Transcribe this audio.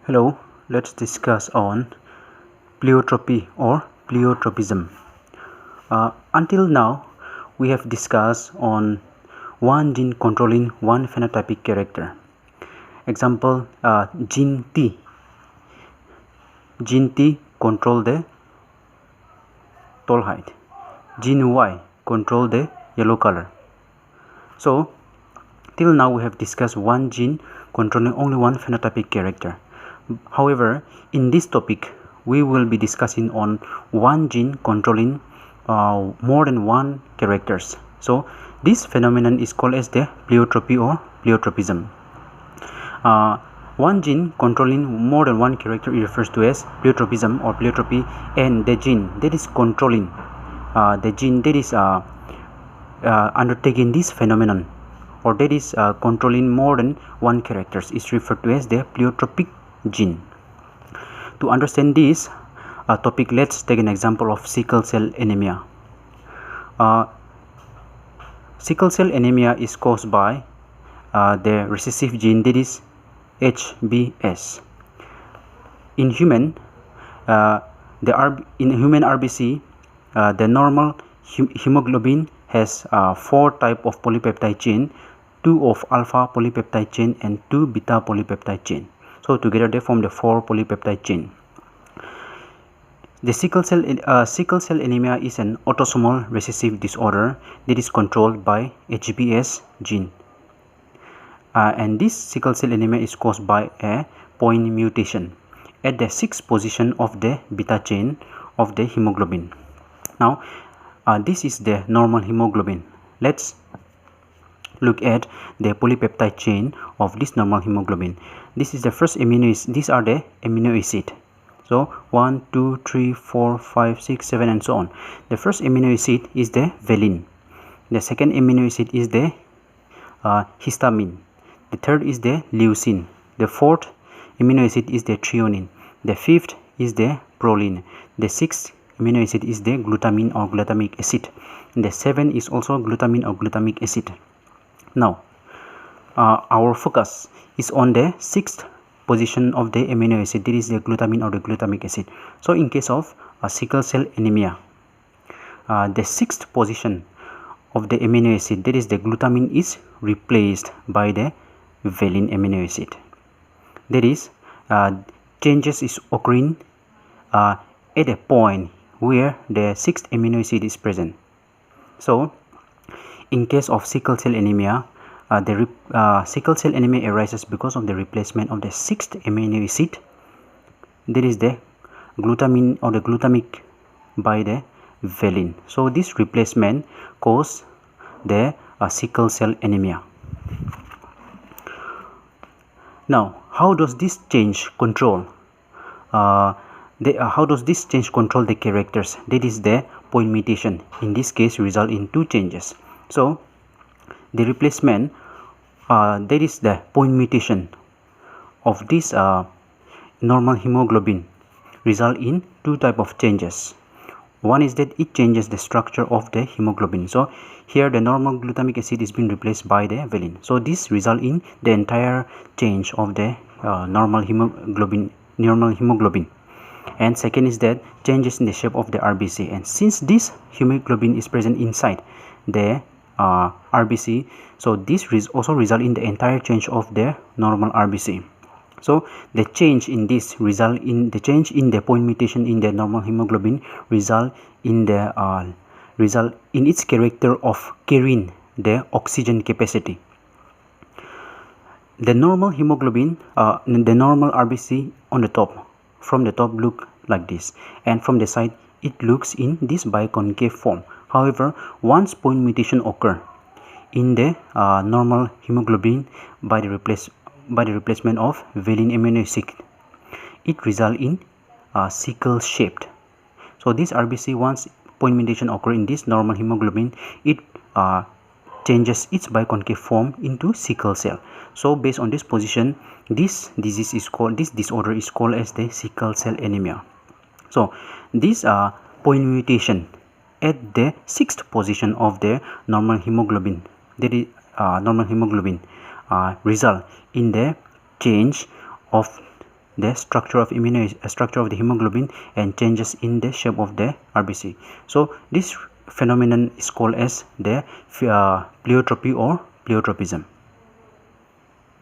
Hello, let's discuss on pleiotropy or pleiotropism. Until now, we have discussed on one gene controlling one phenotypic character. Example, gene T. Gene T control the tall height. Gene Y control the yellow color. So, till now we have discussed one gene controlling only one phenotypic character. However, in this topic, we will be discussing on one gene controlling more than one characters. So, this phenomenon is called as the pleiotropy or pleiotropism. One gene controlling more than one character refers to as pleiotropism or pleiotropy, and the gene that is controlling, the gene that is undertaking this phenomenon or that is controlling more than one characters is referred to as the pleiotropic gene. To understand this topic, let's take an example of sickle cell anemia. Sickle cell anemia is caused by the recessive gene that is HBS. In human RBC, the normal hemoglobin has 4 type of polypeptide chain, 2 of alpha polypeptide chain and 2 beta polypeptide chain. So together they form the 4 polypeptide chain. The sickle cell anemia is an autosomal recessive disorder that is controlled by HBS gene. And this sickle cell anemia is caused by a point mutation at the 6th position of the beta chain of the hemoglobin. Now, this is the normal hemoglobin. Let's look at the polypeptide chain of this normal hemoglobin. This is the first amino acid. These are the amino acid. So 1, 2, 3, 4, 5, 6, 7 and so on. The first amino acid is the valine. The second amino acid is the histamine. The third is the leucine. The fourth amino acid is the threonine. The fifth is the proline. The sixth amino acid is the glutamine or glutamic acid. And the seventh is also glutamine or glutamic acid. Now, our focus is on the 6th position of the amino acid, that is the glutamine or the glutamic acid. So in case of sickle cell anemia, the 6th position of the amino acid, that is the glutamine, is replaced by the valine amino acid. That is, changes is occurring at a point where the 6th amino acid is present. So in case of sickle cell anemia, sickle cell anemia arises because of the replacement of the 6th amino acid, that is the glutamine or the glutamic, by the valine. So this replacement causes the sickle cell anemia. Now, how does this change control? How does this change control the characters? That is the point mutation. In this case, result in 2 changes. So the replacement, that is the point mutation of this normal hemoglobin, result in 2 type of changes. One is that it changes the structure of the hemoglobin. So here the normal glutamic acid is being replaced by the valine. So this result in the entire change of the normal hemoglobin. And second is that changes in the shape of the RBC. And since this hemoglobin is present inside the RBC, so this also result in the entire change of the normal RBC. So the change in this result in the change in the point mutation in the normal hemoglobin result in its character of carrying the oxygen capacity. The normal hemoglobin, the normal RBC on the top, from the top look like this, and from the side it looks in this biconcave form. However, once point mutation occur in the normal hemoglobin by the replacement of valine amino acid, it result in sickle shaped. So this RBC, once point mutation occur in this normal hemoglobin, it changes its biconcave form into sickle cell. So based on this position, this disorder is called as the sickle cell anemia. So this point mutation at the 6th position of the normal hemoglobin, that is result in the change of the structure of structure of the hemoglobin and changes in the shape of the RBC. So this phenomenon is called as the pleiotropy or pleiotropism.